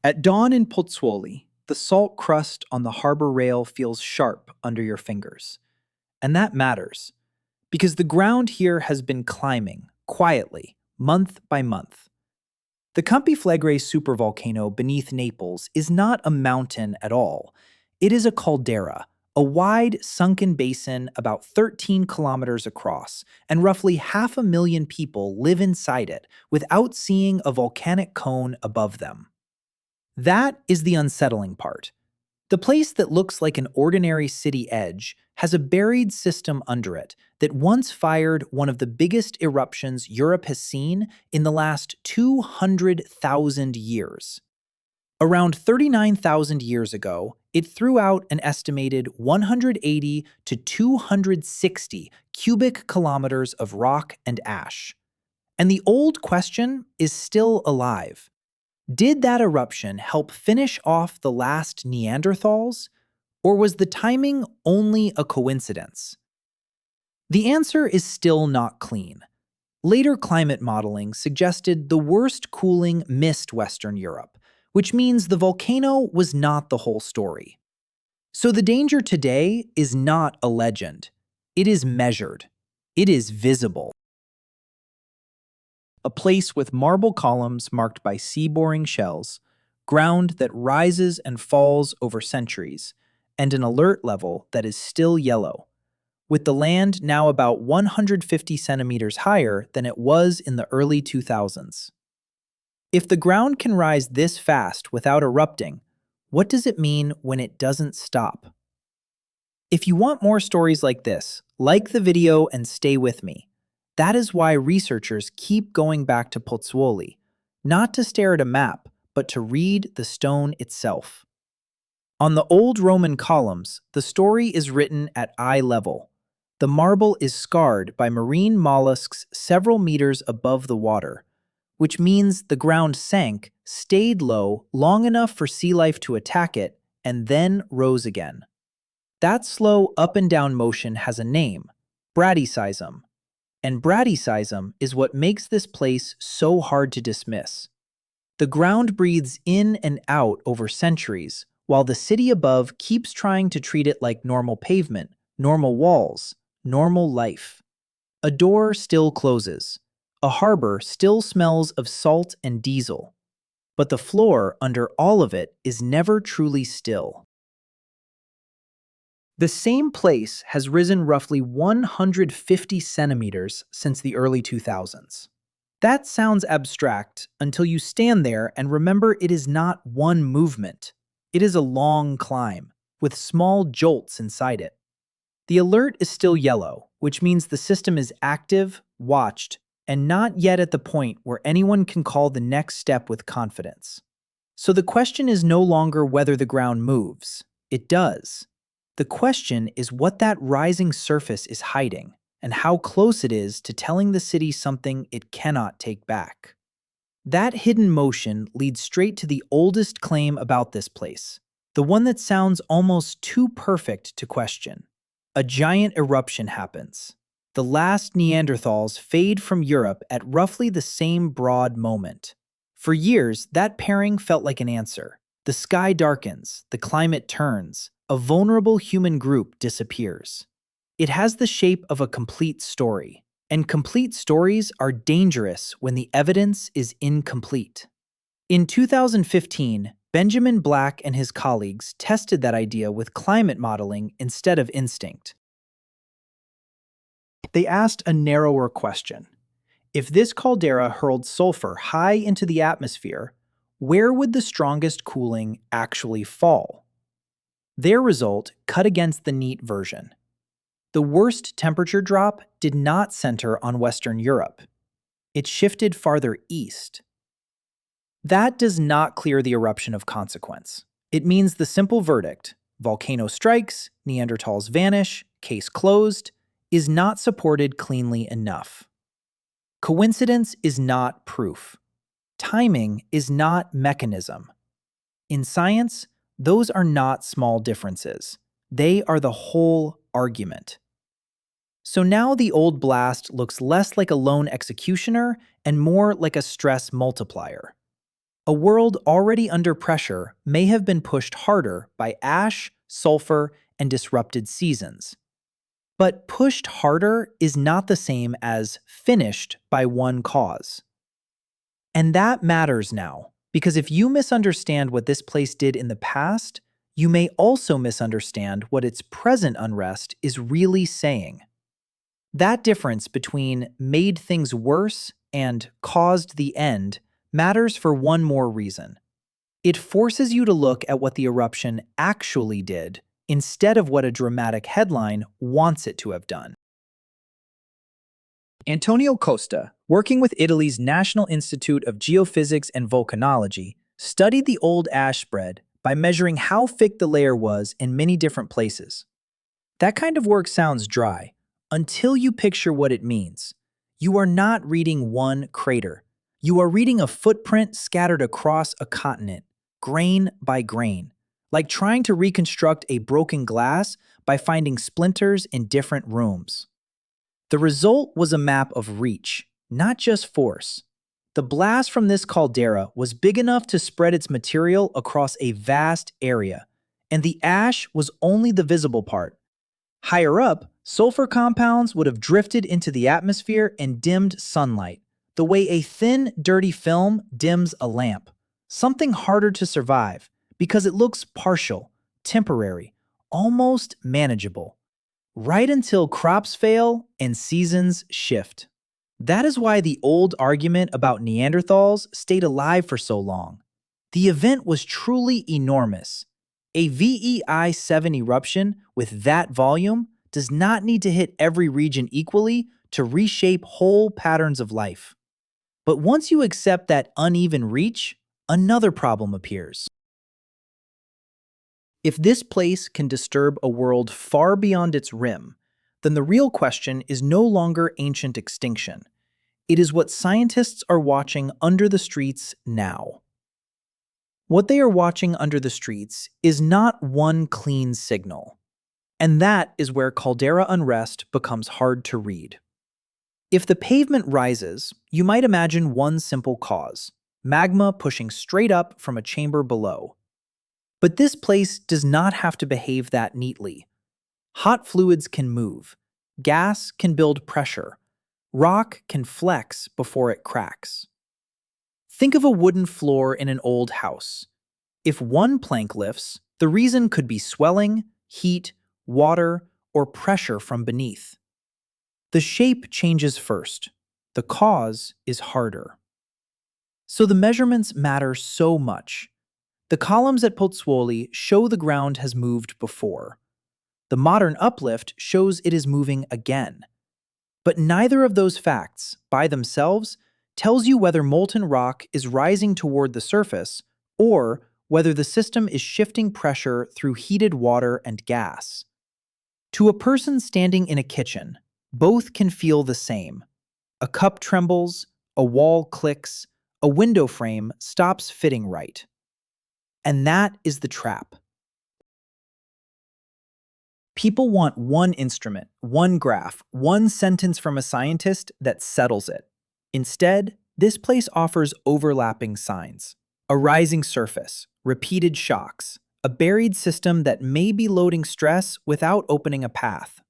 At dawn in Pozzuoli, the salt crust on the harbor rail feels sharp under your fingers. And that matters, because the ground here has been climbing, quietly, month by month. The Campi Flegrei supervolcano beneath Naples is not a mountain at all. It is a caldera, a wide, sunken basin about 13 kilometers across, and roughly 500,000 people live inside it without seeing a volcanic cone above them. That is the unsettling part. The place that looks like an ordinary city edge has a buried system under it that once fired one of the biggest eruptions Europe has seen in the last 200,000 years. Around 39,000 years ago, it threw out an estimated 180 to 260 cubic kilometers of rock and ash. And the old question is still alive. Did that eruption help finish off the last Neanderthals, or was the timing only a coincidence? The answer is still not clean. Later climate modeling suggested the worst cooling missed Western Europe, which means the volcano was not the whole story. So the danger today is not a legend. It is measured. It is visible. A place with marble columns marked by sea-boring shells, ground that rises and falls over centuries, and an alert level that is still yellow, with the land now about 150 centimeters higher than it was in the early 2000s. If the ground can rise this fast without erupting, what does it mean when it doesn't stop? If you want more stories like this, like the video and stay with me. That is why researchers keep going back to Pozzuoli, not to stare at a map, but to read the stone itself. On the old Roman columns, the story is written at eye level. The marble is scarred by marine mollusks several meters above the water, which means the ground sank, stayed low long enough for sea life to attack it, and then rose again. That slow up and down motion has a name, bradyseism. And bradyseism is what makes this place so hard to dismiss. The ground breathes in and out over centuries, while the city above keeps trying to treat it like normal pavement, normal walls, normal life. A door still closes. A harbor still smells of salt and diesel. But the floor under all of it is never truly still. The same place has risen roughly 150 centimeters since the early 2000s. That sounds abstract until you stand there and remember it is not one movement. It is a long climb, with small jolts inside it. The alert is still yellow, which means the system is active, watched, and not yet at the point where anyone can call the next step with confidence. So the question is no longer whether the ground moves. It does. The question is what that rising surface is hiding, and how close it is to telling the city something it cannot take back. That hidden motion leads straight to the oldest claim about this place, the one that sounds almost too perfect to question. A giant eruption happens. The last Neanderthals fade from Europe at roughly the same broad moment. For years, that pairing felt like an answer. The sky darkens, the climate turns, a vulnerable human group disappears. It has the shape of a complete story, and complete stories are dangerous when the evidence is incomplete. In 2015, Benjamin Black and his colleagues tested that idea with climate modeling instead of instinct. They asked a narrower question. If this caldera hurled sulfur high into the atmosphere, where would the strongest cooling actually fall? Their result cut against the neat version. The worst temperature drop did not center on Western Europe. It shifted farther east. That does not clear the eruption of consequence. It means the simple verdict, volcano strikes, Neanderthals vanish, case closed, is not supported cleanly enough. Coincidence is not proof. Timing is not mechanism. In science, those are not small differences. They are the whole argument. So now the old blast looks less like a lone executioner and more like a stress multiplier. A world already under pressure may have been pushed harder by ash, sulfur, and disrupted seasons. But pushed harder is not the same as finished by one cause. And that matters now, because if you misunderstand what this place did in the past, you may also misunderstand what its present unrest is really saying. That difference between made things worse and caused the end matters for one more reason. It forces you to look at what the eruption actually did instead of what a dramatic headline wants it to have done. Antonio Costa, working with Italy's National Institute of Geophysics and Volcanology, studied the old ash spread by measuring how thick the layer was in many different places. That kind of work sounds dry, until you picture what it means. You are not reading one crater. You are reading a footprint scattered across a continent, grain by grain, like trying to reconstruct a broken glass by finding splinters in different rooms. The result was a map of reach, not just force. The blast from this caldera was big enough to spread its material across a vast area, and the ash was only the visible part. Higher up, sulfur compounds would have drifted into the atmosphere and dimmed sunlight, the way a thin, dirty film dims a lamp. Something harder to survive, because it looks partial, temporary, almost manageable. Right until crops fail and seasons shift. That is why the old argument about Neanderthals stayed alive for so long. The event was truly enormous. A VEI 7 eruption with that volume does not need to hit every region equally to reshape whole patterns of life. But once you accept that uneven reach, another problem appears. If this place can disturb a world far beyond its rim, then the real question is no longer ancient extinction. It is what scientists are watching under the streets now. What they are watching under the streets is not one clean signal. And that is where caldera unrest becomes hard to read. If the pavement rises, you might imagine one simple cause: magma pushing straight up from a chamber below. But this place does not have to behave that neatly. Hot fluids can move. Gas can build pressure. Rock can flex before it cracks. Think of a wooden floor in an old house. If one plank lifts, the reason could be swelling, heat, water, or pressure from beneath. The shape changes first. The cause is harder. So the measurements matter so much. The columns at Pozzuoli show the ground has moved before. The modern uplift shows it is moving again. But neither of those facts, by themselves, tells you whether molten rock is rising toward the surface or whether the system is shifting pressure through heated water and gas. To a person standing in a kitchen, both can feel the same. A cup trembles, a wall clicks, a window frame stops fitting right. And that is the trap. People want one instrument, one graph, one sentence from a scientist that settles it. Instead, this place offers overlapping signs. A rising surface, repeated shocks, a buried system that may be loading stress without opening a path.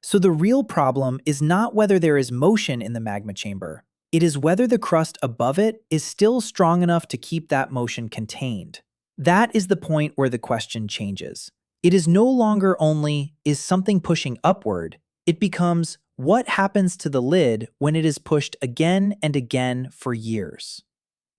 So the real problem is not whether there is motion in the magma chamber. It is whether the crust above it is still strong enough to keep that motion contained. That is the point where the question changes. It is no longer only, is something pushing upward? It becomes, what happens to the lid when it is pushed again and again for years?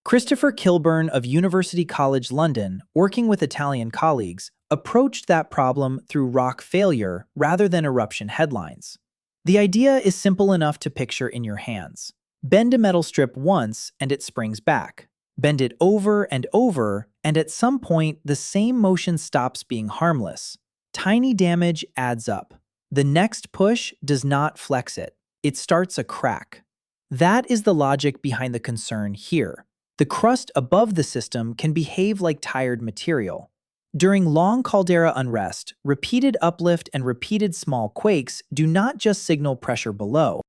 Christopher Kilburn of University College London, working with Italian colleagues, approached that problem through rock failure rather than eruption headlines. The idea is simple enough to picture in your hands. Bend a metal strip once and it springs back. Bend it over and over, and at some point, the same motion stops being harmless. Tiny damage adds up. The next push does not flex it. It starts a crack. That is the logic behind the concern here. The crust above the system can behave like tired material. During long caldera unrest, repeated uplift and repeated small quakes do not just signal pressure below.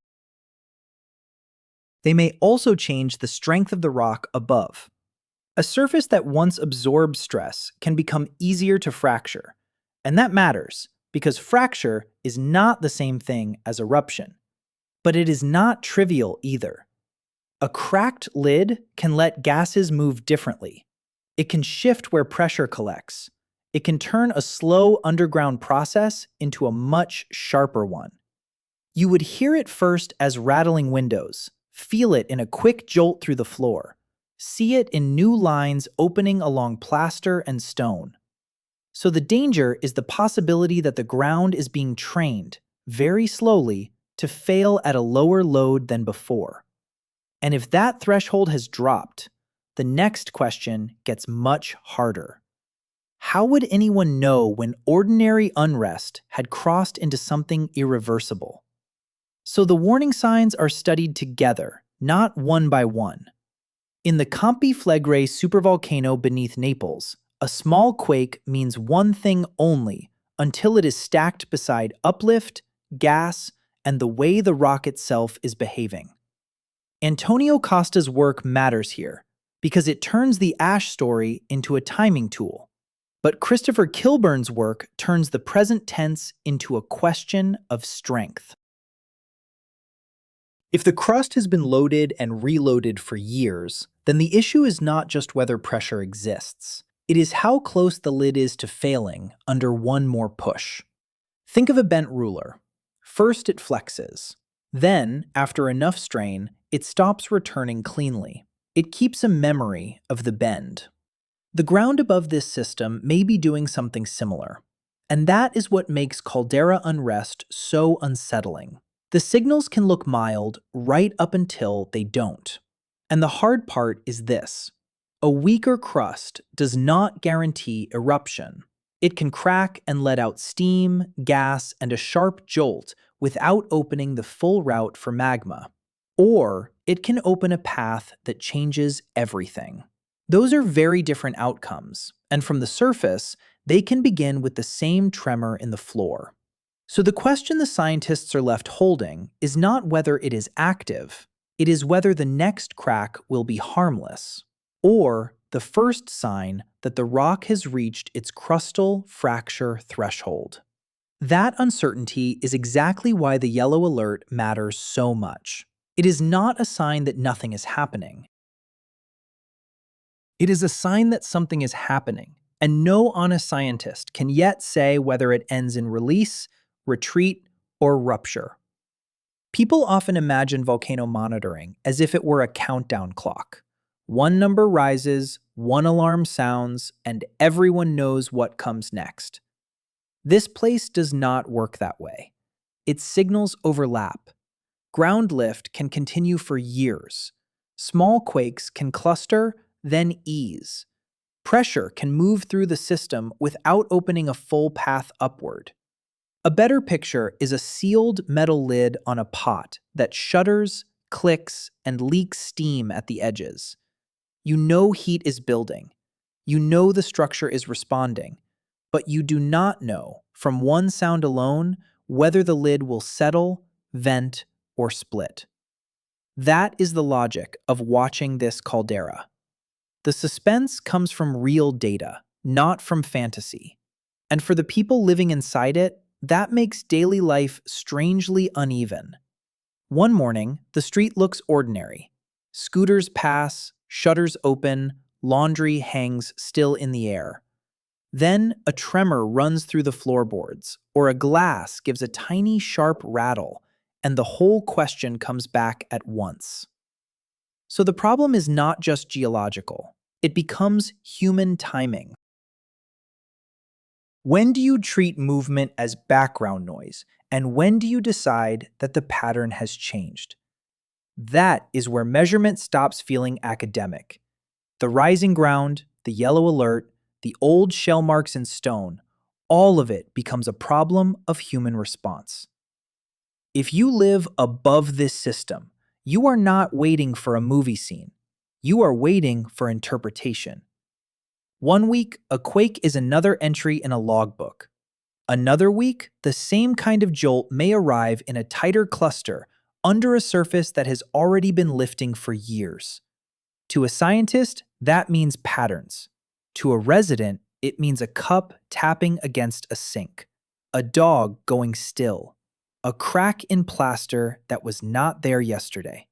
They may also change the strength of the rock above. A surface that once absorbed stress can become easier to fracture. And that matters because fracture is not the same thing as eruption. But it is not trivial either. A cracked lid can let gases move differently. It can shift where pressure collects. It can turn a slow underground process into a much sharper one. You would hear it first as rattling windows, feel it in a quick jolt through the floor, see it in new lines opening along plaster and stone. So the danger is the possibility that the ground is being trained, very slowly, to fail at a lower load than before. And if that threshold has dropped, the next question gets much harder. How would anyone know when ordinary unrest had crossed into something irreversible? So the warning signs are studied together, not one by one. In the Campi Flegrei supervolcano beneath Naples, a small quake means one thing only until it is stacked beside uplift, gas, and the way the rock itself is behaving. Antonio Costa's work matters here because it turns the ash story into a timing tool. But Christopher Kilburn's work turns the present tense into a question of strength. If the crust has been loaded and reloaded for years, then the issue is not just whether pressure exists. It is how close the lid is to failing under one more push. Think of a bent ruler. First it flexes. Then, after enough strain, it stops returning cleanly. It keeps a memory of the bend. The ground above this system may be doing something similar. And that is what makes caldera unrest so unsettling. The signals can look mild right up until they don't. And the hard part is this. A weaker crust does not guarantee eruption. It can crack and let out steam, gas, and a sharp jolt without opening the full route for magma. Or it can open a path that changes everything. Those are very different outcomes, and from the surface, they can begin with the same tremor in the floor. So the question the scientists are left holding is not whether it is active, it is whether the next crack will be harmless, or the first sign that the rock has reached its crustal fracture threshold. That uncertainty is exactly why the yellow alert matters so much. It is not a sign that nothing is happening. It is a sign that something is happening, and no honest scientist can yet say whether it ends in release, retreat, or rupture. People often imagine volcano monitoring as if it were a countdown clock. One number rises, one alarm sounds, and everyone knows what comes next. This place does not work that way. Its signals overlap. Ground lift can continue for years. Small quakes can cluster, then ease. Pressure can move through the system without opening a full path upward. A better picture is a sealed metal lid on a pot that shudders, clicks, and leaks steam at the edges. You know heat is building. You know the structure is responding. But you do not know, from one sound alone, whether the lid will settle, vent, or split. That is the logic of watching this caldera. The suspense comes from real data, not from fantasy. And for the people living inside it, that makes daily life strangely uneven. One morning, the street looks ordinary. Scooters pass, shutters open, laundry hangs still in the air. Then a tremor runs through the floorboards, or a glass gives a tiny sharp rattle, and the whole question comes back at once. So the problem is not just geological. It becomes human timing. When do you treat movement as background noise, and when do you decide that the pattern has changed? That is where measurement stops feeling academic. The rising ground, the yellow alert, the old shell marks in stone, all of it becomes a problem of human response. If you live above this system, you are not waiting for a movie scene. You are waiting for interpretation. One week, a quake is another entry in a logbook. Another week, the same kind of jolt may arrive in a tighter cluster under a surface that has already been lifting for years. To a scientist, That means patterns. To a resident, it means a cup tapping against a sink, a dog going still, a crack in plaster that was not there yesterday.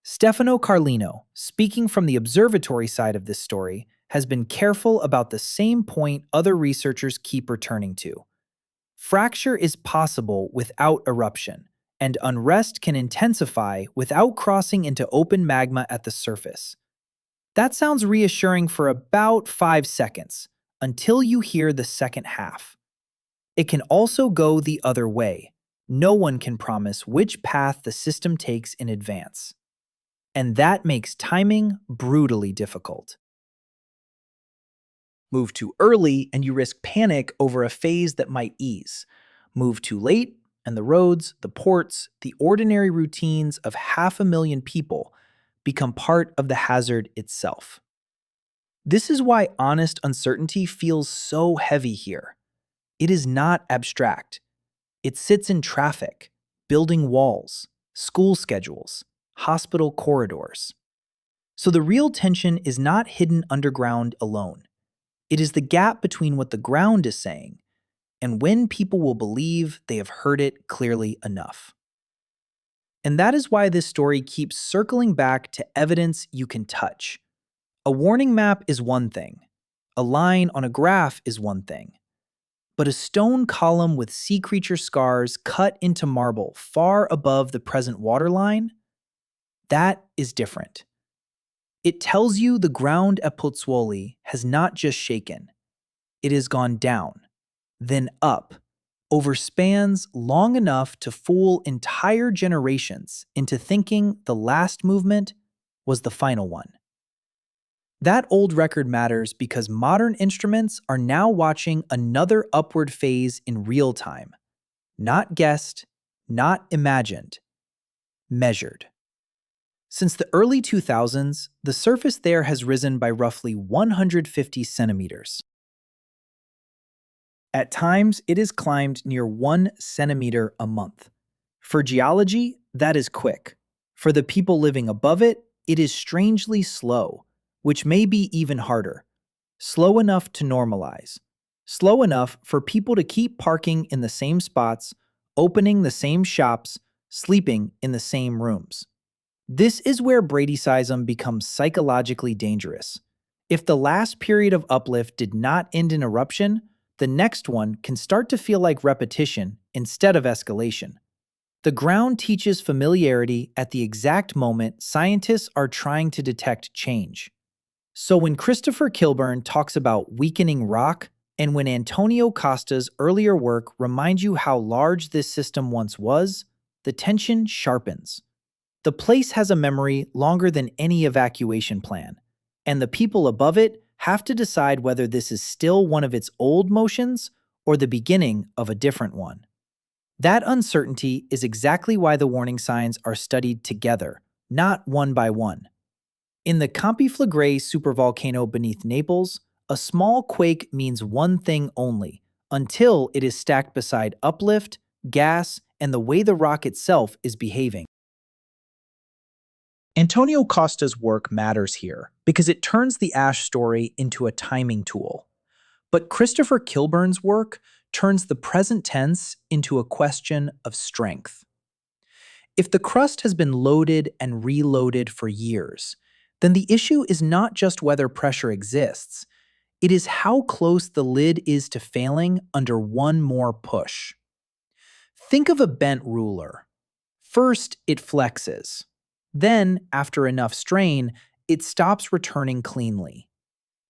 Stefano Carlino, speaking from the observatory side of this story, has been careful about the same point other researchers keep returning to. Fracture is possible without eruption, and unrest can intensify without crossing into open magma at the surface. That sounds reassuring for about 5 seconds, until you hear the second half. It can also go the other way. No one can promise which path the system takes in advance. And that makes timing brutally difficult. Move too early and you risk panic over a phase that might ease. Move too late and the roads, the ports, the ordinary routines of 500,000 people become part of the hazard itself. This is why honest uncertainty feels so heavy here. It is not abstract. It sits in traffic, building walls, school schedules, hospital corridors. So the real tension is not hidden underground alone. It is the gap between what the ground is saying and when people will believe they have heard it clearly enough. And that is why this story keeps circling back to evidence you can touch. A warning map is one thing. A line on a graph is one thing. But a stone column with sea creature scars cut into marble far above the present waterline, that is different. It tells you the ground at Pozzuoli has not just shaken. It has gone down, then up, over spans long enough to fool entire generations into thinking the last movement was the final one. That old record matters because modern instruments are now watching another upward phase in real time. Not guessed, not imagined, measured. Since the early 2000s, the surface there has risen by roughly 150 centimeters. At times, it has climbed near 1 centimeter a month. For geology, that is quick. For the people living above it, it is strangely slow, which may be even harder. Slow enough to normalize. Slow enough for people to keep parking in the same spots, opening the same shops, sleeping in the same rooms. This is where bradyseism becomes psychologically dangerous. If the last period of uplift did not end in eruption, the next one can start to feel like repetition instead of escalation. The ground teaches familiarity at the exact moment scientists are trying to detect change. So when Christopher Kilburn talks about weakening rock, and when Antonio Costa's earlier work reminds you how large this system once was, the tension sharpens. The place has a memory longer than any evacuation plan, and the people above it have to decide whether this is still one of its old motions or the beginning of a different one. That uncertainty is exactly why the warning signs are studied together, not one by one. In the Campi Flegrei supervolcano beneath Naples, a small quake means one thing only, until it is stacked beside uplift, gas, and the way the rock itself is behaving. Antonio Costa's work matters here because it turns the ash story into a timing tool. But Christopher Kilburn's work turns the present tense into a question of strength. If the crust has been loaded and reloaded for years, then the issue is not just whether pressure exists, it is how close the lid is to failing under one more push. Think of a bent ruler. First, it flexes. Then, after enough strain, it stops returning cleanly.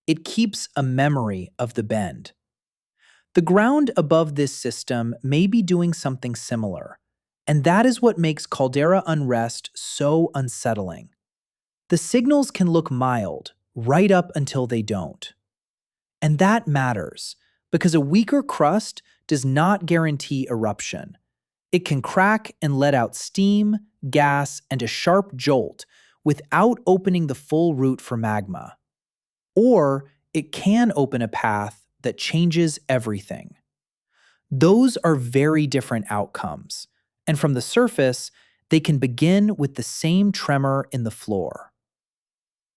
It keeps a memory of the bend. The ground above this system may be doing something similar, and that is what makes caldera unrest so unsettling. The signals can look mild, right up until they don't. And that matters, because a weaker crust does not guarantee eruption. It can crack and let out steam, gas, and a sharp jolt without opening the full route for magma. Or it can open a path that changes everything. Those are very different outcomes, and from the surface, they can begin with the same tremor in the floor.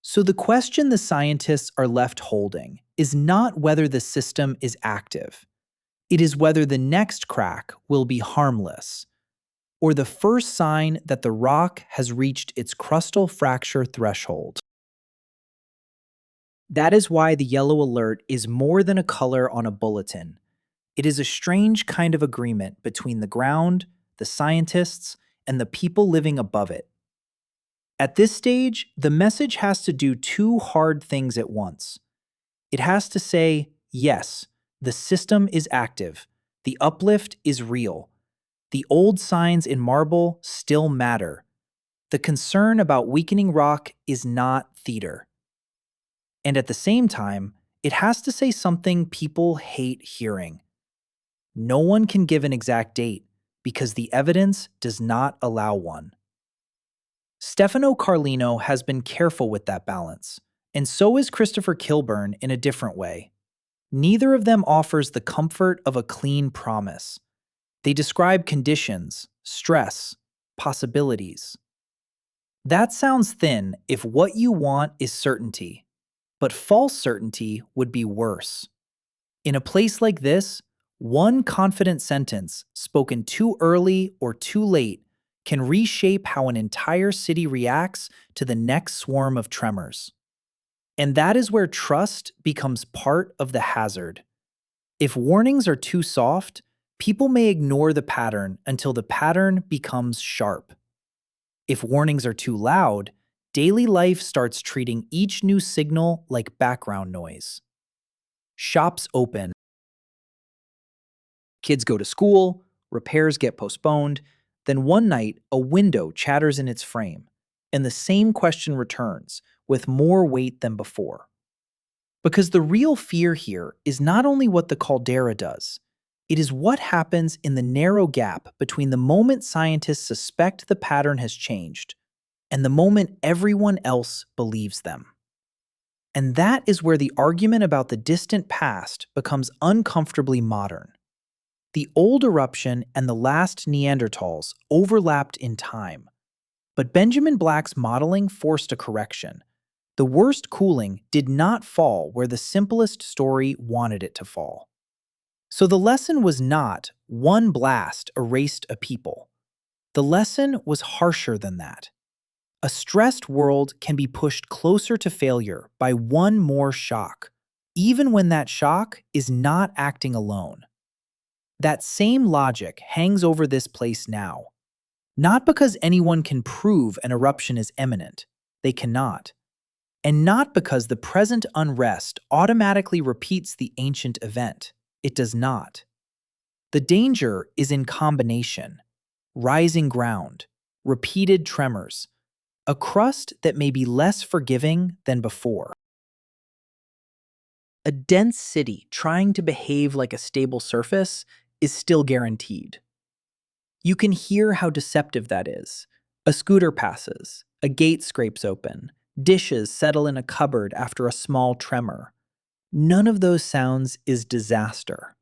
So the question the scientists are left holding is not whether the system is active. It is whether the next crack will be harmless, or the first sign that the rock has reached its crustal fracture threshold. That is why the yellow alert is more than a color on a bulletin. It is a strange kind of agreement between the ground, the scientists, and the people living above it. At this stage, the message has to do two hard things at once. It has to say, yes, the system is active, the uplift is real, the old signs in marble still matter. The concern about weakening rock is not theater. And at the same time, it has to say something people hate hearing. No one can give an exact date because the evidence does not allow one. Stefano Carlino has been careful with that balance, and so is Christopher Kilburn in a different way. Neither of them offers the comfort of a clean promise. They describe conditions, stress, possibilities. That sounds thin if what you want is certainty, but false certainty would be worse. In a place like this, one confident sentence spoken too early or too late can reshape how an entire city reacts to the next swarm of tremors. And that is where trust becomes part of the hazard. If warnings are too soft, people may ignore the pattern until the pattern becomes sharp. If warnings are too loud, daily life starts treating each new signal like background noise. Shops open. Kids go to school, repairs get postponed, then one night a window chatters in its frame, and the same question returns, with more weight than before. Because the real fear here is not only what the caldera does, it is what happens in the narrow gap between the moment scientists suspect the pattern has changed and the moment everyone else believes them. And that is where the argument about the distant past becomes uncomfortably modern. The old eruption and the last Neanderthals overlapped in time, but Benjamin Black's modeling forced a correction. The worst cooling did not fall where the simplest story wanted it to fall. So the lesson was not one blast erased a people. The lesson was harsher than that. A stressed world can be pushed closer to failure by one more shock, even when that shock is not acting alone. That same logic hangs over this place now. Not because anyone can prove an eruption is imminent, they cannot. And not because the present unrest automatically repeats the ancient event, it does not. The danger is in combination: rising ground, repeated tremors, a crust that may be less forgiving than before. A dense city trying to behave like a stable surface is still guaranteed. You can hear how deceptive that is. A scooter passes, a gate scrapes open, dishes settle in a cupboard after a small tremor. None of those sounds is disaster.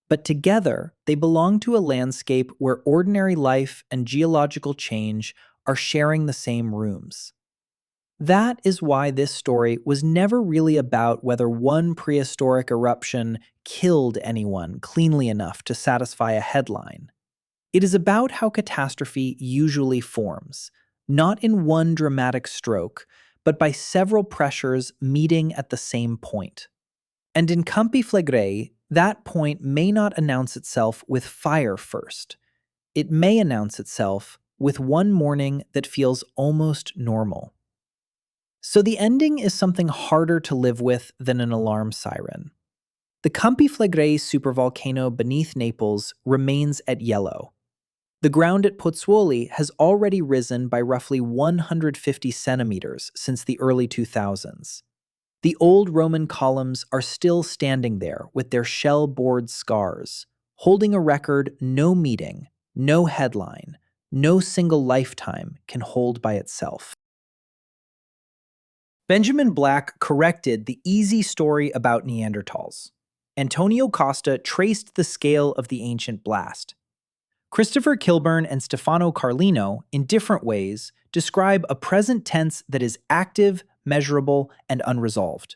But together, they belong to a landscape where ordinary life and geological change are sharing the same rooms. That is why this story was never really about whether one prehistoric eruption killed anyone cleanly enough to satisfy a headline. It is about how catastrophe usually forms, not in one dramatic stroke, but by several pressures meeting at the same point. And in Campi Flegrei, that point may not announce itself with fire first. It may announce itself with one morning that feels almost normal. So the ending is something harder to live with than an alarm siren. The Campi Flegrei supervolcano beneath Naples remains at yellow. The ground at Pozzuoli has already risen by roughly 150 centimeters since the early 2000s. The old Roman columns are still standing there with their shell-bored scars, holding a record no meeting, no headline, no single lifetime can hold by itself. Benjamin Black corrected the easy story about Neanderthals. Antonio Costa traced the scale of the ancient blast. Christopher Kilburn and Stefano Carlino, in different ways, describe a present tense that is active measurable, and unresolved.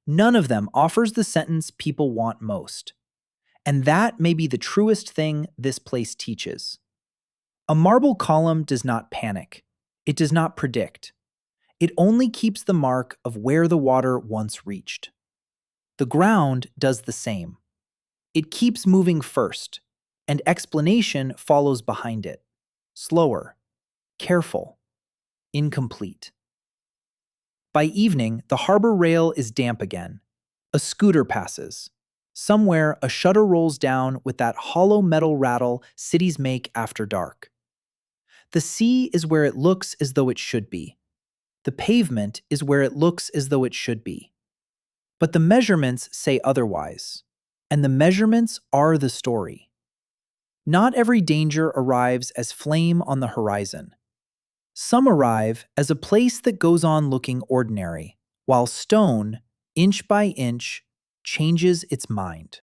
None of them offers the sentence people want most. And that may be the truest thing this place teaches. A marble column does not panic. It does not predict. It only keeps the mark of where the water once reached. The ground does the same. It keeps moving first, and explanation follows behind it. Slower, careful, incomplete. By evening, the harbor rail is damp again. A scooter passes. Somewhere, a shutter rolls down with that hollow metal rattle cities make after dark. The sea is where it looks as though it should be. The pavement is where it looks as though it should be. But the measurements say otherwise. And the measurements are the story. Not every danger arrives as flame on the horizon. Some arrive as a place that goes on looking ordinary, while stone, inch by inch, changes its mind.